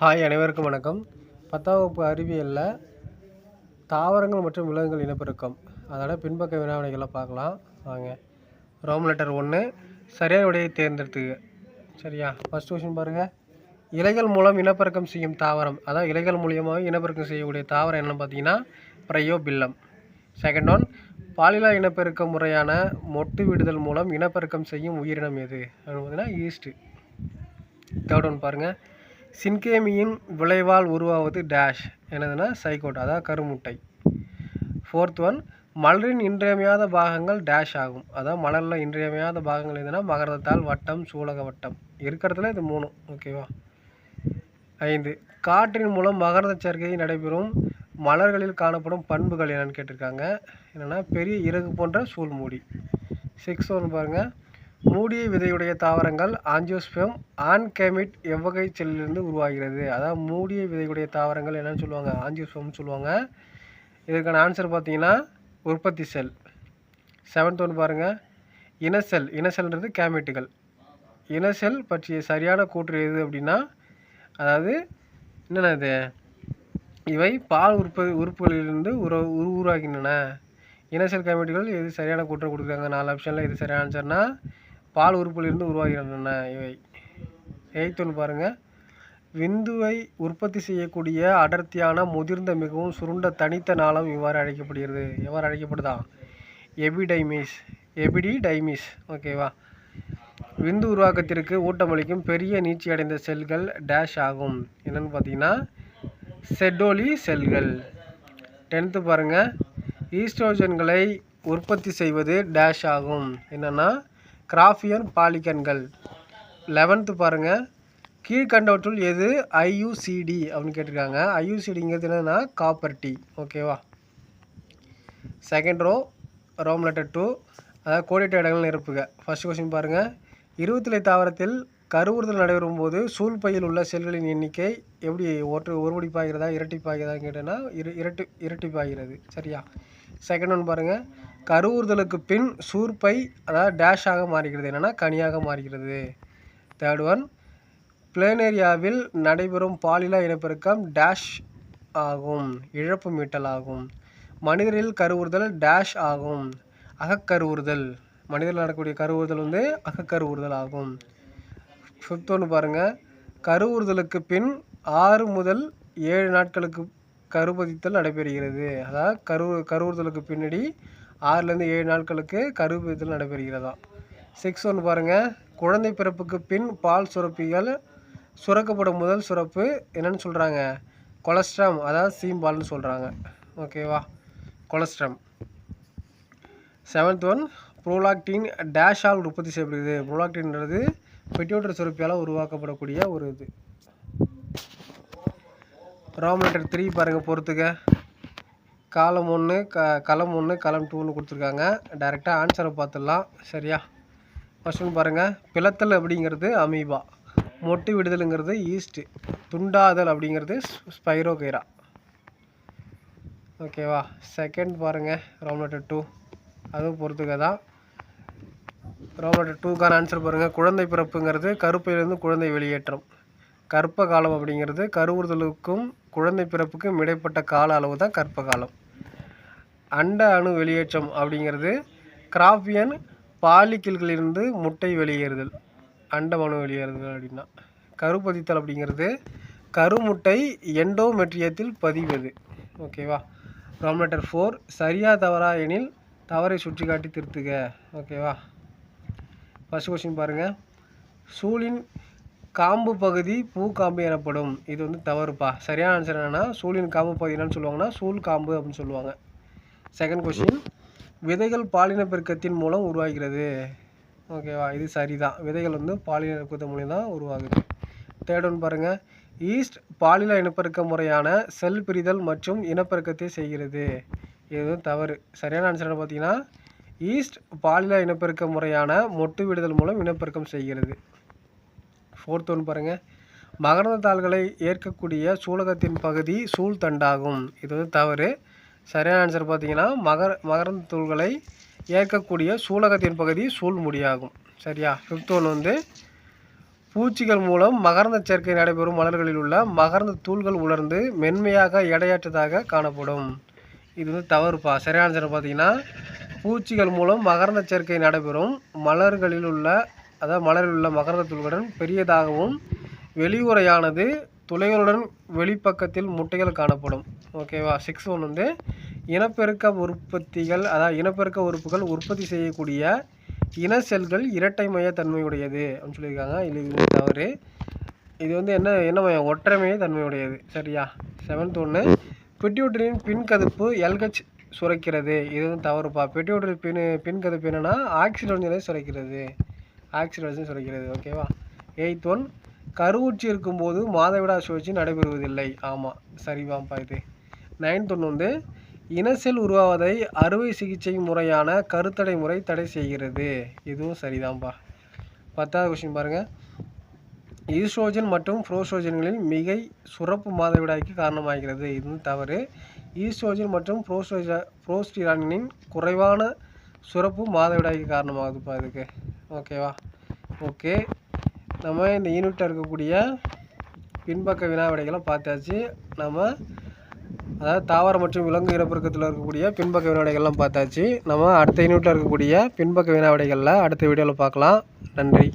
Hi, அனைவருக்கும் வணக்கம். 10ஆம் வகுப்பு அறிவியலில் தாவரங்கள் மற்றும் விலங்குகள் இனப்பெருக்கம் அதோட பின்பக்க வினாவினைகளை பார்க்கலாம் வாங்க. ரோம் லெட்டர் 1 சரியான விடையை தேர்ந்தெடுத்துக்க. சரியா? ஃபர்ஸ்ட் கொஸ்டின் பாருங்கள். இலைகள் மூலம் இனப்பெருக்கம் செய்யும் தாவரம், அதாவது இலைகள் மூலியமாக இனப்பெருக்கம் செய்யக்கூடிய தாவரம் என்னன்னு பார்த்தீங்கன்னா பிரையோபில்லம். செகண்ட் ஒன், பாலிலா இனப்பெருக்க முறையான மொட்டு விடுதல் மூலம் இனப்பெருக்கம் செய்யும் உயிரினம் எது அப்படின்னு பார்த்தீங்கன்னா ஈஸ்ட்டு. தேர்ட் ஒன் பாருங்கள். சின்கேமியின் விளைவால் உருவாவது டேஷ் என்னதுன்னா சைகோட், அதாவது கருமுட்டை. ஃபோர்த் ஒன், மலரின் இன்றியமையாத பாகங்கள் டேஷ் ஆகும், அதாவது மலரில் இன்றியமையாத பாகங்கள் எதுனா மகரத்தால், வட்டம், சூலக வட்டம் இருக்கிறதுல இது 3. ஓகேவா? 5, காற்றின் மூலம் மகரந்த சேர்க்கை நடைபெறும் மலர்களில் காணப்படும் பண்புகள் என்னன்னு கேட்டிருக்காங்க. என்னென்னா பெரிய இறகு போன்ற சூழ்மூடி. 6 ஒன்று பாருங்கள். மூடிய விதையுடைய தாவரங்கள் ஆஞ்சியோஸ்பெர்ம் ஆன்கேமிட் எவ்வகை செல்லிலிருந்து உருவாகிறது, அதாவது மூடிய விதையுடைய தாவரங்கள் என்னன்னு சொல்லுவாங்க, ஆஞ்சியோஸ்பெர்ம்னு சொல்லுவாங்க. இதற்கான ஆன்சர் பார்த்தீங்கன்னா உற்பத்தி செல். 7th ஒன்று பாருங்கள். இனசெல்ன்றது கேமிட்டுகள். இனசெல் பற்றிய சரியான கூற்று எது அப்படின்னா, அதாவது என்னென்ன இது, இவை பால் உறுப்புகளிலிருந்து உருவாகின்றன. இனசெல் கேமிட்டுகள் எது சரியான கூற்று கொடுக்குறாங்க? 4 ஆப்ஷனில் எது சரியான ஆன்சர்னா பால் உறுப்புகளிலிருந்து உருவாகின்றன இவை. 8th ஒன்று பாருங்கள். விந்துவை உற்பத்தி செய்யக்கூடிய அடர்த்தியான முதிர்ந்த மிகவும் சுருண்ட தனித்த நாளம் இவ்வாறு அழைக்கப்படுகிறது. எவ்வாறு அழைக்கப்படுதா? எபிடிடைமிஸ். ஓகேவா? விந்து உருவாக்கத்திற்கு ஊட்டமளிக்கும் பெரிய நீட்சி அடைந்த செல்கள் டேஷ் ஆகும். என்னென்னு பார்த்தீங்கன்னா செட்டோலி செல்கள். 10th பாருங்கள். ஈஸ்ட்ரோஜன்களை உற்பத்தி செய்வது டேஷ் ஆகும். என்னென்னா கிராஃபியன் பாலிகன்கள். 11th பாருங்கள். கீழ்கண்டவற்றுள் எது ஐயூசிடி அப்படின்னு கேட்டிருக்காங்க. ஐயூசிடிங்கிறது என்னென்னா காப்பர் டீ. ஓகேவா? செகண்ட் ரோ, ரோம் லெட்டர் 2, அதாவது கோடிட்ட இடங்கள் நிரப்புக. ஃபர்ஸ்ட் கொஸ்டின் பாருங்கள். இருபத்திலை தாவரத்தில் கருவுறுதல் நடைபெறும் போது சூழ்பையில் உள்ள செல்களின் எண்ணிக்கை எப்படி ஒருமடிப்பாகிறதா இரட்டிப்பாகிறதான்னு கேட்டேன்னா இரட்டிப்பாகிறது. சரியா? செகண்ட் ஒன் பாருங்கள். கருவுறுதலுக்கு பின் சூர்பை அதாவது டேஷாக மாறுகிறது, என்னென்னா கனியாக மாறுகிறது. தேர்ட் ஒன், பிளேனேரியாவில் நடைபெறும் பாலிலா இனப்பெருக்கம் டேஷ் ஆகும், இழப்பு மீட்டல் ஆகும். மனிதரில் கருவுறுதல் டேஷ் ஆகும், அகக்கருவுறுதல். மனிதர்கள் நடக்கக்கூடிய கருவுறுதல் வந்து அகக்கருவுறுதல் ஆகும். ஃபிஃப்த் ஒன்று பாருங்கள். கருவுறுதலுக்கு பின் 6 முதல் 7 நாட்களுக்கு கருப்பதித்தல் நடைபெறுகிறது, அதாவது கருவுறுதலுக்கு பின்னாடி 6லேருந்து 7 நாட்களுக்கு கருப்பதித்தல் நடைபெறுகிறதா. 6 ஒன்று பாருங்கள். குழந்தை பிறப்புக்கு பின் பால் சுரப்பிகள் சுரக்கப்படும் முதல் சுரப்பு என்னன்னு சொல்கிறாங்க? கொலஸ்ட்ரம், அதாவது சீம்பால்னு சொல்கிறாங்க. ஓகேவா? கொலஸ்ட்ரம். 7th ஒன், ப்ரோலாக்டின் டேஷால் உற்பத்தி செய்யப்படுகிறது. ப்ரோலாக்டின்றது பிட்யூட்டரி சுரப்பியால் உருவாக்கப்படக்கூடிய ஒரு இது. ரோம் லெட்டர் 3 பாருங்கள் பொறுத்துக்க. காலம் 1 களம் 1 களம் 2ன்னு கொடுத்துருக்காங்க. டைரெக்டாக ஆன்சரை பார்த்துடலாம். சரியா? ஃபர்ஸ்ட் ஒன்று பாருங்கள். பிளத்தல் அப்படிங்கிறது அமீபா, மொட்டு விடுதலுங்கிறது ஈஸ்ட்டு, துண்டாதல் அப்படிங்கிறது ஸ்பைரோகைரா. ஓகேவா? செகண்ட் பாருங்கள் ரோம் லெட்டர் 2, அதுவும் பொறுத்துக்க தான். ரோம் லெட்டர் 2க்கான ஆன்சர் பாருங்கள். குழந்தை பிறப்புங்கிறது கருப்பையிலிருந்து குழந்தை வெளியேற்றம். கர்ப்ப காலம் அப்படிங்கிறது கருவுறுதலுக்கும் குழந்தை பிறப்புக்கும் இடைப்பட்ட கால அளவு தான் கர்ப்ப காலம். அண்ட அணு வெளியேற்றம் அப்படிங்கிறது கிராஃபியன் பாலிக்கில்களிலிருந்து முட்டை வெளியேறுதல், அண்ட அணு வெளியேறுதல் அப்படின்னா. கருப்பதித்தல் அப்படிங்கிறது கருமுட்டை எண்டோமெட்ரியத்தில் பதிவது. ஓகேவா? ரோம் லெட்டர் 4, சரியா தவறா எனில் தவறை சுற்றி காட்டி திருத்துக. ஓகேவா? ஃபர்ஸ்ட் கொஸ்டின் பாருங்கள். சூழின் காம்பு பகுதி பூக்காம்பு எனப்படும். இது வந்து தவறுப்பா. சரியான ஆன்சர் என்னென்னா சூழின் காம்பு பகுதி என்னன்னு சொல்லுவாங்கன்னா சூழ் காம்பு அப்படின்னு சொல்லுவாங்க. செகண்ட் கொஸ்டின், விதைகள் பாலின பெருக்கத்தின் மூலம் உருவாகிறது. ஓகேவா? இது சரிதான். விதைகள் வந்து பாலின பெருக்கத்தின் மூலம் தான் உருவாகுது. தேர்ட் ஒன் பாருங்கள். ஈஸ்ட் பாலின இனப்பெருக்க முறையான செல் பிரிதல் மற்றும் இனப்பெருக்கத்தை செய்கிறது. இது தவறு. சரியான ஆன்சர் என்ன பார்த்தீங்கன்னா ஈஸ்ட் பாலின இனப்பெருக்க முறையான மொட்டு விடுதல் மூலம் இனப்பெருக்கம் செய்கிறது. ஃபோர்த் ஒன்று பாருங்கள். மகரந்த தாள்களை ஏற்கக்கூடிய சூலகத்தின் பகுதி சூழ்தண்டாகும். இது வந்து தவறு. சரியான ஆன்சர் பார்த்தீங்கன்னா மகரந்த தூள்களை ஏற்கக்கூடிய சூலகத்தின் பகுதி சூழ்முடியாகும். சரியா? ஃபிஃப்த் ஒன்று வந்து பூச்சிகள் மூலம் மகரந்த சேர்க்கை நடைபெறும் மலர்களில் உள்ள மகரந்த தூள்கள் உலர்ந்து மென்மையாக எடையற்றதாக காணப்படும். இது வந்து தவறுப்பா. சரியான ஆன்சர் பார்த்தீங்கன்னா பூச்சிகள் மூலம் மகரந்த சேர்க்கை நடைபெறும் மலர்களில் உள்ள மகரந்த தூள்களுடன் பெரியதாகவும் வெளியுறையானது துளைகளுடன் வெளிப்பக்கத்தில் முட்டைகள் காணப்படும். ஓகேவா. 6 வந்து இனப்பெருக்க உறுப்புகள் உற்பத்தி செய்யக்கூடிய இன செல்கள் இரட்டை மைய தன்மையுடையது அப்படின்னு சொல்லியிருக்காங்க. இது தவறு. இது வந்து என்ன மையம்? ஒற்றை மைய தன்மையுடையது. சரியா. 7 ஒன்று பிட்யூட்டரியின் பின்கதுப்பு LH சுரக்கிறது. இது வந்து தவறுப்பா. பிட்யூட்டரி பின்கதுப்பு என்னென்னா ஆக்சிடோஜனை சுரக்கிறது. ஓகேவா. 8 ஒன் கருவுச்சி இருக்கும்போது மாதவிடாய் சுழற்சி நடைபெறுவதில்லை. ஆமாம், சரிவாம்பா இது. 9 வந்து இனசெல் உருவாவதை அறுவை சிகிச்சை முறையான கருத்தடை முறை தடை செய்கிறது. இதுவும் சரிதான்பா. 10வது கொஸ்டின் பாருங்கள். ஈஸ்ட்ரோஜன் மற்றும் புரோஸ்ட்ரோஜன்களில் மிகை சுரப்பு மாதவிடாய்க்கு காரணமாகிறது. இது தவறு. ஈஸ்ட்ரோஜன் மற்றும் புரோஸ்டிரானின் குறைவான சுரப்பு மாதவிடாய்க்கு காரணமாகுதுப்பா இதுக்கு. ஓகேவா. ஓகே, நம்ம இந்த யூனிட்டில் இருக்கக்கூடிய பின்பக்க வினா விடைகளை பார்த்தாச்சு. அதாவது தாவரம் மற்றும் விலங்கு இனப்பெருக்கத்தில் இருக்கக்கூடிய பின்பக்க வினா விடைகள்லாம் பார்த்தாச்சு. நம்ம அடுத்த யூனிட்டில் இருக்கக்கூடிய பின்பக்க வினா விடைகளில் அடுத்த வீடியோவில் பார்க்கலாம். நன்றி.